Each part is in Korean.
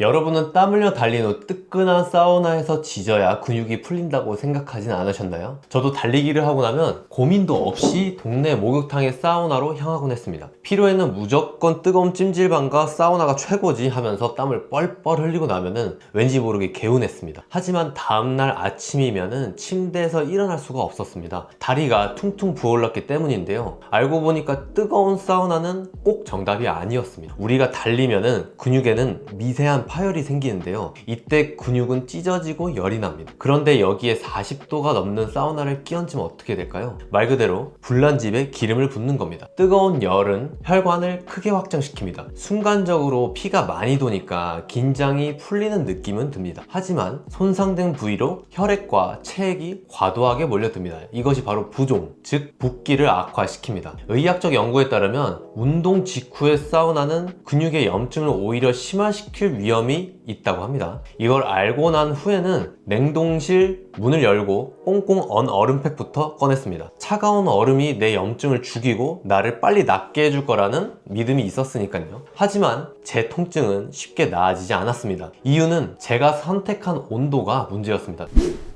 여러분은 땀 흘려 달린 후 뜨끈한 사우나에서 지져야 근육이 풀린다고 생각하진 않으셨나요? 저도 달리기를 하고 나면 고민도 없이 동네 목욕탕의 사우나로 향하곤 했습니다. 필요에는 무조건 뜨거운 찜질방과 사우나가 최고지 하면서 땀을 뻘뻘 흘리고 나면은 왠지 모르게 개운했습니다. 하지만 다음날 아침이면은 침대에서 일어날 수가 없었습니다. 다리가 퉁퉁 부어올랐기 때문인데요. 알고 보니까 뜨거운 사우나는 꼭 정답이 아니었습니다. 우리가 달리면은 근육에는 미세한 파열이 생기는데요. 이때 근육은 찢어지고 열이 납니다. 그런데 여기에 40도가 넘는 사우나를 끼얹으면 어떻게 될까요? 말 그대로 불난 집에 기름을 붓는 겁니다. 뜨거운 열은 혈관을 크게 확장시킵니다. 순간적으로 피가 많이 도니까 긴장이 풀리는 느낌은 듭니다. 하지만 손상된 부위로 혈액과 체액이 과도하게 몰려듭니다. 이것이 바로 부종, 즉 붓기를 악화시킵니다. 의학적 연구에 따르면 운동 직후의 사우나는 근육의 염증을 오히려 심화시킬 위험이 있다고 합니다. 이걸 알고 난 후에는 냉동실 문을 열고 꽁꽁 언 얼음팩부터 꺼냈습니다. 차가운 얼음이 내 염증을 죽이고 나를 빨리 낫게 해줄 거라는 믿음이 있었으니까요. 하지만 제 통증은 쉽게 나아지지 않았습니다. 이유는 제가 선택한 온도가 문제였습니다.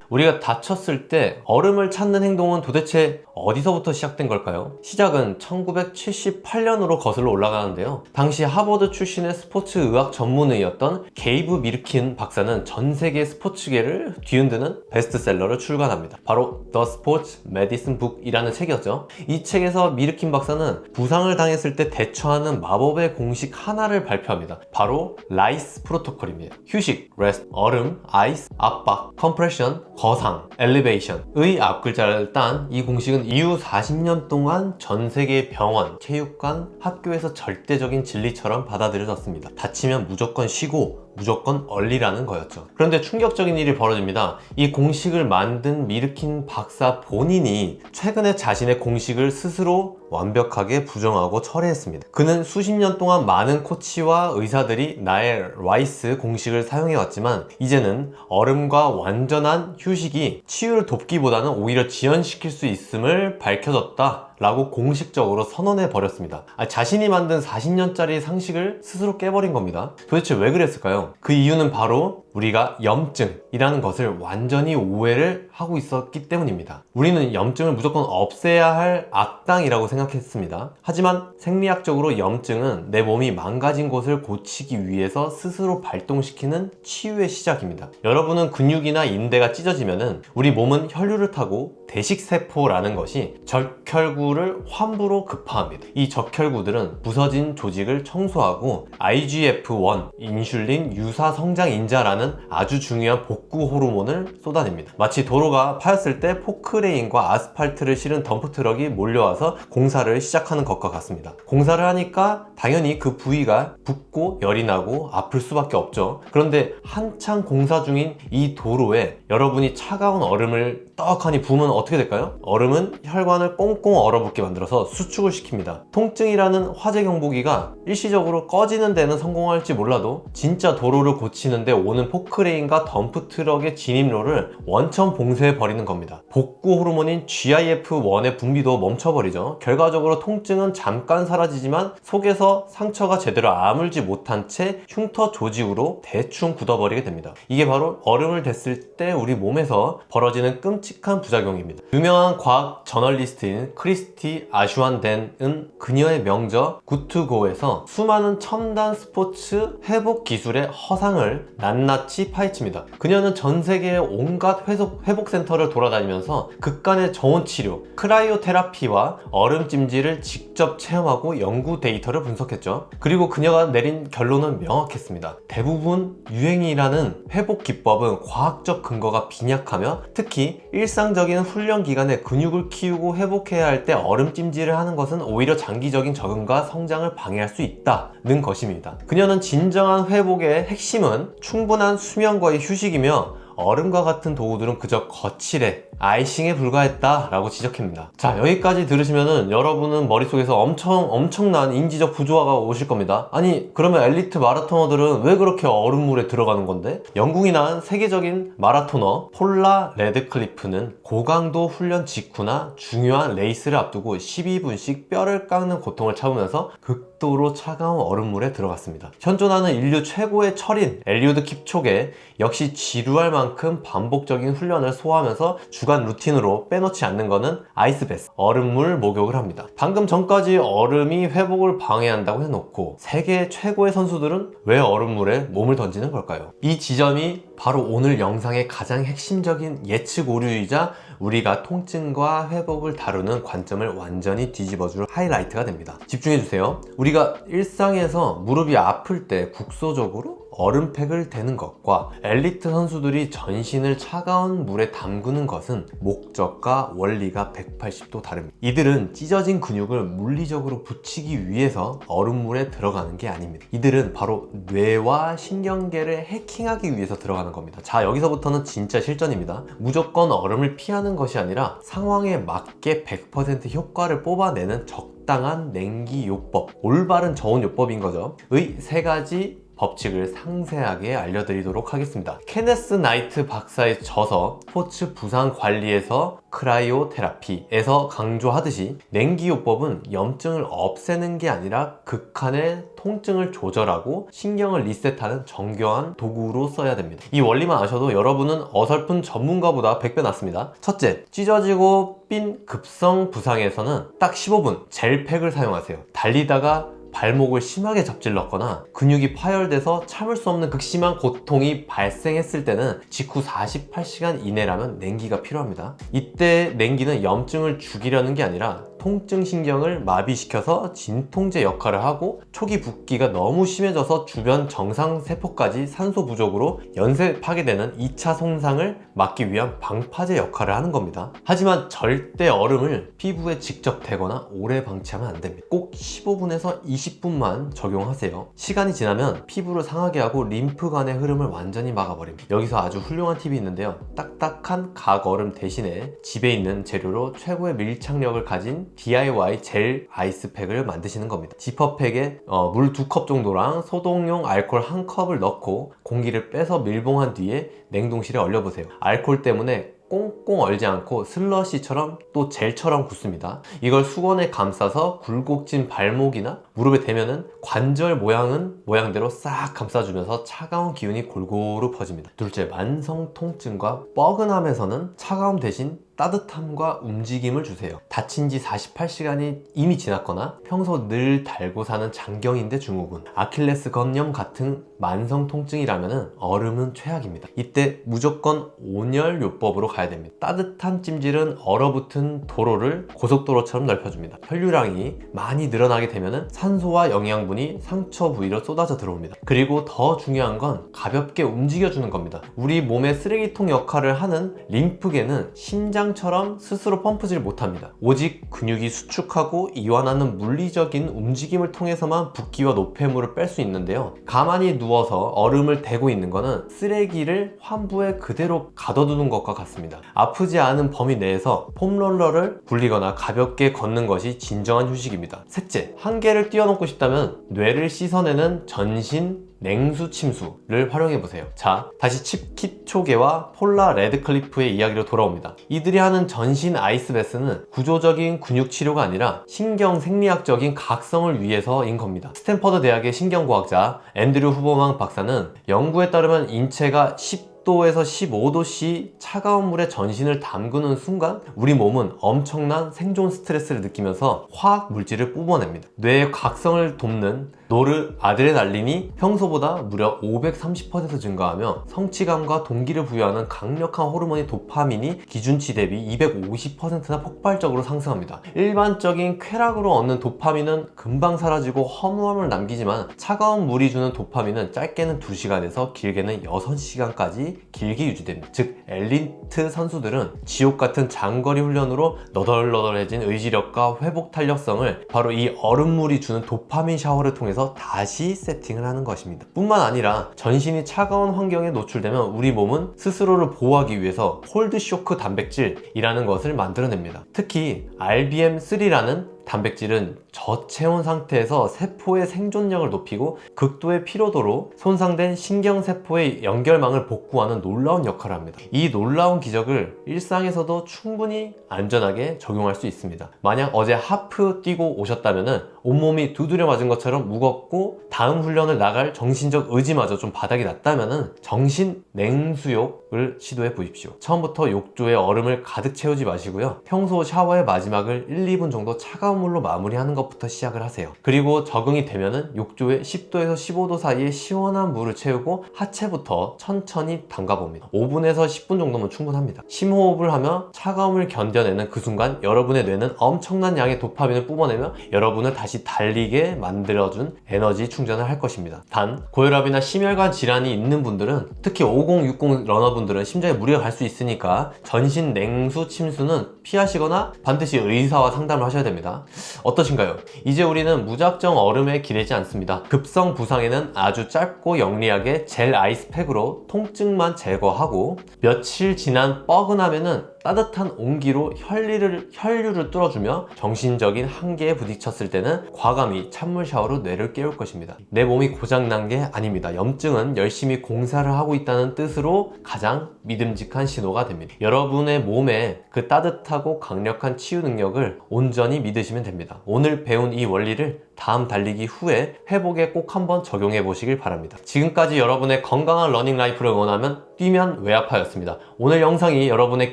우리가 다쳤을 때 얼음을 찾는 행동은 도대체 어디서부터 시작된 걸까요? 시작은 1978년으로 거슬러 올라가는데요. 당시 하버드 출신의 스포츠 의학 전문의였던 게이브 미르킨 박사는 전 세계 스포츠계를 뒤흔드는 베스트셀러를 출간합니다. 바로 The Sports Medicine Book이라는 책이었죠. 이 책에서 미르킨 박사는 부상을 당했을 때 대처하는 마법의 공식 하나를 발표합니다. 바로 라이스 프로토콜입니다. 휴식, rest, 얼음, 아이스, 압박, 컴프레션, 거상, 엘리베이션의 앞글자를 딴 이 공식은 이후 40년 동안 전 세계 병원, 체육관, 학교에서 절대적인 진리처럼 받아들여졌습니다. 다치면 무조건 쉬고 무조건 얼리라는 거였죠. 그런데 충격적인 일이 벌어집니다. 이 공식을 만든 미르킨 박사 본인이 최근에 자신의 공식을 스스로 완벽하게 부정하고 철회했습니다. 그는 수십 년 동안 많은 코치와 의사들이 나의 라이스 공식을 사용해왔지만 이제는 얼음과 완전한 휴식이 치유를 돕기보다는 오히려 지연시킬 수 있음을 밝혀졌다 라고 공식적으로 선언해 버렸습니다. 자신이 만든 40년짜리 상식을 스스로 깨버린 겁니다. 도대체 왜 그랬을까요? 그 이유는 바로 우리가 염증이라는 것을 완전히 오해를 하고 있었기 때문입니다. 우리는 염증을 무조건 없애야 할 악당이라고 생각했습니다. 하지만 생리학적으로 염증은 내 몸이 망가진 곳을 고치기 위해서 스스로 발동시키는 치유의 시작입니다. 여러분은 근육이나 인대가 찢어지면은 우리 몸은 혈류를 타고 대식세포라는 것이 적혈구를 환부로 급파합니다. 이 적혈구들은 부서진 조직을 청소하고 IGF-1, 인슐린 유사 성장인자라는 아주 중요한 복구 호르몬을 쏟아냅니다. 마치 도로가 파였을 때 포크레인과 아스팔트를 실은 덤프트럭이 몰려와서 공사를 시작하는 것과 같습니다. 공사를 하니까 당연히 그 부위가 붓고 열이 나고 아플 수밖에 없죠. 그런데 한창 공사 중인 이 도로에 여러분이 차가운 얼음을 떡하니 부으면 어떻게 될까요? 얼음은 혈관을 꽁꽁 얼어붙게 만들어서 수축을 시킵니다. 통증이라는 화재 경보기가 일시적으로 꺼지는 데는 성공할지 몰라도 진짜 도로를 고치는데 오는 포크레인과 덤프트럭의 진입로를 원천 봉쇄해 버리는 겁니다. 복구 호르몬인 GIF-1의 분비도 멈춰버리죠. 결과적으로 통증은 잠깐 사라지지만 속에서 상처가 제대로 아물지 못한 채 흉터 조직으로 대충 굳어버리게 됩니다. 이게 바로 얼음을 댔을 때 우리 몸에서 벌어지는 끔찍한 부작용입니다. 유명한 과학 저널리스트인 크리스티 아슈완덴은 그녀의 명저 굿투고에서 수많은 첨단 스포츠 회복 기술의 허상을 낱낱이 파헤칩니다. 그녀는 전 세계의 온갖 회복센터를 돌아다니면서 극간의 저온 치료, 크라이오 테라피와 얼음 찜질을 직접 체험하고 연구 데이터를 분석했죠. 그리고 그녀가 내린 결론은 명확했습니다. 대부분 유행이라는 회복 기법은 과학적 근거가 빈약하며 특히 일상적인 훈련 기간에 근육을 키우고 회복해야 할 때 얼음 찜질을 하는 것은 오히려 장기적인 적응과 성장을 방해할 수 있다는 것입니다. 그녀는 진정한 회복의 핵심은 충분한 수면과의 휴식이며 얼음과 같은 도구들은 그저 거칠에 아이싱에 불과했다 라고 지적합니다. 자, 여기까지 들으시면은 여러분은 머릿속에서 엄청난 인지적 부조화가 오실 겁니다. 아니, 그러면 엘리트 마라토너들은 왜 그렇게 얼음물에 들어가는 건데? 영국이 낳은 세계적인 마라토너 폴라 레드클리프는 고강도 훈련 직후나 중요한 레이스를 앞두고 12분씩 뼈를 깎는 고통을 참으면서 극 극도로 차가운 얼음물에 들어갔습니다. 현존하는 인류 최고의 철인 엘리우드 킵초게 역시 지루할 만큼 반복적인 훈련을 소화하면서 주간 루틴으로 빼놓지 않는 것은 아이스베스, 얼음물 목욕을 합니다. 방금 전까지 얼음이 회복을 방해한다고 해놓고 세계 최고의 선수들은 왜 얼음물에 몸을 던지는 걸까요? 이 지점이 바로 오늘 영상의 가장 핵심적인 예측 오류이자 우리가 통증과 회복을 다루는 관점을 완전히 뒤집어줄 하이라이트가 됩니다. 집중해주세요. 우리가 일상에서 무릎이 아플 때 국소적으로 얼음팩을 대는 것과 엘리트 선수들이 전신을 차가운 물에 담그는 것은 목적과 원리가 180도 다릅니다. 이들은 찢어진 근육을 물리적으로 붙이기 위해서 얼음물에 들어가는 게 아닙니다. 이들은 바로 뇌와 신경계를 해킹하기 위해서 들어가는 겁니다. 자, 여기서부터는 진짜 실전입니다. 무조건 얼음을 피하는 것이 아니라 상황에 맞게 100% 효과를 뽑아내는 적당한 냉기요법, 올바른 저온요법인 거죠. 의 세 가지 법칙을 상세하게 알려드리도록 하겠습니다. 케네스 나이트 박사의 저서 스포츠 부상 관리에서 크라이오 테라피에서 강조하듯이 냉기요법은 염증을 없애는 게 아니라 극한의 통증을 조절하고 신경을 리셋하는 정교한 도구로 써야 됩니다. 이 원리만 아셔도 여러분은 어설픈 전문가보다 100배 낫습니다. 첫째, 찢어지고 삔 급성 부상에서는 딱 15분 젤팩을 사용하세요. 달리다가 발목을 심하게 접질렀거나 근육이 파열돼서 참을 수 없는 극심한 고통이 발생했을 때는 직후 48시간 이내라면 냉기가 필요합니다. 이때 냉기는 염증을 죽이려는 게 아니라 통증 신경을 마비시켜서 진통제 역할을 하고 초기 붓기가 너무 심해져서 주변 정상 세포까지 산소 부족으로 연쇄 파괴되는 2차 손상을 막기 위한 방파제 역할을 하는 겁니다. 하지만 절대 얼음을 피부에 직접 대거나 오래 방치하면 안 됩니다. 꼭 15분에서 20분만 적용하세요. 시간이 지나면 피부를 상하게 하고 림프관의 흐름을 완전히 막아버립니다. 여기서 아주 훌륭한 팁이 있는데요. 딱딱한 각 얼음 대신에 집에 있는 재료로 최고의 밀착력을 가진 DIY 젤 아이스팩을 만드시는 겁니다. 지퍼팩에 물 2컵 정도랑 소독용 알코올 1컵을 넣고 공기를 빼서 밀봉한 뒤에 냉동실에 얼려보세요. 알코올 때문에 꽁꽁 얼지 않고 슬러시처럼 또 젤처럼 굳습니다. 이걸 수건에 감싸서 굴곡진 발목이나 무릎에 대면은 관절 모양대로 싹 감싸주면서 차가운 기운이 골고루 퍼집니다. 둘째, 만성 통증과 뻐근함에서는 차가움 대신 따뜻함과 움직임을 주세요. 다친 지 48시간이 이미 지났거나 평소 늘 달고 사는 장경인대 증후군, 아킬레스 건염 같은 만성 통증이라면 얼음은 최악입니다. 이때 무조건 온열요법으로 가야 됩니다. 따뜻한 찜질은 얼어붙은 도로를 고속도로처럼 넓혀줍니다. 혈류량이 많이 늘어나게 되면 산소와 영양분이 상처 부위로 쏟아져 들어옵니다. 그리고 더 중요한 건 가볍게 움직여주는 겁니다. 우리 몸의 쓰레기통 역할을 하는 림프계는 심장처럼 스스로 펌프질 못합니다. 오직 근육이 수축하고 이완하는 물리적인 움직임을 통해서만 붓기와 노폐물을 뺄 수 있는데요. 가만히 누워서 얼음을 대고 있는 거는 쓰레기를 환부에 그대로 가둬두는 것과 같습니다. 아프지 않은 범위 내에서 폼롤러를 굴리거나 가볍게 걷는 것이 진정한 휴식입니다. 셋째, 한계를 뛰어넘고 싶다면 뇌를 씻어내는 전신 냉수 침수를 활용해보세요. 자, 다시 칩 킵초게와 폴라 레드클리프의 이야기로 돌아옵니다. 이들이 하는 전신 아이스베스는 구조적인 근육 치료가 아니라 신경 생리학적인 각성을 위해서인 겁니다. 스탠퍼드 대학의 신경과학자 앤드류 후버망 박사는 연구에 따르면 인체가 10도에서 15도씨 차가운 물에 전신을 담그는 순간 우리 몸은 엄청난 생존 스트레스를 느끼면서 화학 물질을 뿜어냅니다. 뇌의 각성을 돕는 노르아드레날린이 평소보다 무려 530% 증가하며 성취감과 동기를 부여하는 강력한 호르몬인 도파민이 기준치 대비 250%나 폭발적으로 상승합니다. 일반적인 쾌락으로 얻는 도파민은 금방 사라지고 허무함을 남기지만 차가운 물이 주는 도파민은 짧게는 2시간에서 길게는 6시간까지 길게 유지됩니다. 즉 엘리트 선수들은 지옥 같은 장거리 훈련으로 너덜너덜해진 의지력과 회복 탄력성을 바로 이 얼음물이 주는 도파민 샤워를 통해서 다시 세팅을 하는 것입니다. 뿐만 아니라 전신이 차가운 환경에 노출되면 우리 몸은 스스로를 보호하기 위해서 콜드 쇼크 단백질이라는 것을 만들어냅니다. 특히 RBM3라는 단백질은 저체온 상태에서 세포의 생존력을 높이고 극도의 피로도로 손상된 신경세포의 연결망을 복구하는 놀라운 역할을 합니다. 이 놀라운 기적을 일상에서도 충분히 안전하게 적용할 수 있습니다. 만약 어제 하프 뛰고 오셨다면 온몸이 두드려 맞은 것처럼 무겁고 다음 훈련을 나갈 정신적 의지마저 좀 바닥이 났다면 정신 냉수욕을 시도해 보십시오. 처음부터 욕조에 얼음을 가득 채우지 마시고요. 평소 샤워의 마지막을 1, 2분 정도 차가운 물로 마무리하는 것부터 시작을 하세요. 그리고 적응이 되면은 욕조에 10도에서 15도 사이에 시원한 물을 채우고 하체부터 천천히 담가봅니다. 5분에서 10분 정도면 충분합니다. 심호흡을 하며 차가움을 견뎌내는 그 순간 여러분의 뇌는 엄청난 양의 도파민을 뿜어내며 여러분을 다시 달리게 만들어준 에너지 충전을 할 것입니다. 단 고혈압이나 심혈관 질환이 있는 분들은, 특히 5060 러너분들은 심장에 무리가 갈 수 있으니까 전신 냉수 침수는 피하시거나 반드시 의사와 상담을 하셔야 됩니다. 어떠신가요? 이제 우리는 무작정 얼음에 기대지 않습니다. 급성 부상에는 아주 짧고 영리하게 젤 아이스팩으로 통증만 제거하고, 며칠 지난 뻐근함에는 따뜻한 온기로 혈류를 뚫어주며 정신적인 한계에 부딪혔을 때는 과감히 찬물 샤워로 뇌를 깨울 것입니다. 내 몸이 고장난 게 아닙니다. 염증은 열심히 공사를 하고 있다는 뜻으로 가장 믿음직한 신호가 됩니다. 여러분의 몸에 그 따뜻하고 강력한 치유 능력을 온전히 믿으시면 됩니다. 오늘 배운 이 원리를 다음 달리기 후에 회복에 꼭 한번 적용해 보시길 바랍니다. 지금까지 여러분의 건강한 러닝 라이프를 원하면 뛰면 왜 아파였습니다. 오늘 영상이 여러분의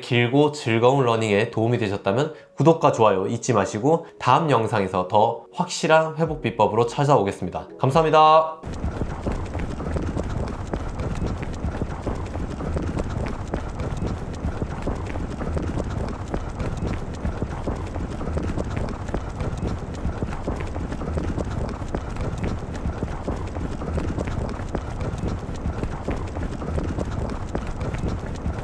길고 즐거운 러닝에 도움이 되셨다면 구독과 좋아요 잊지 마시고 다음 영상에서 더 확실한 회복 비법으로 찾아오겠습니다. 감사합니다.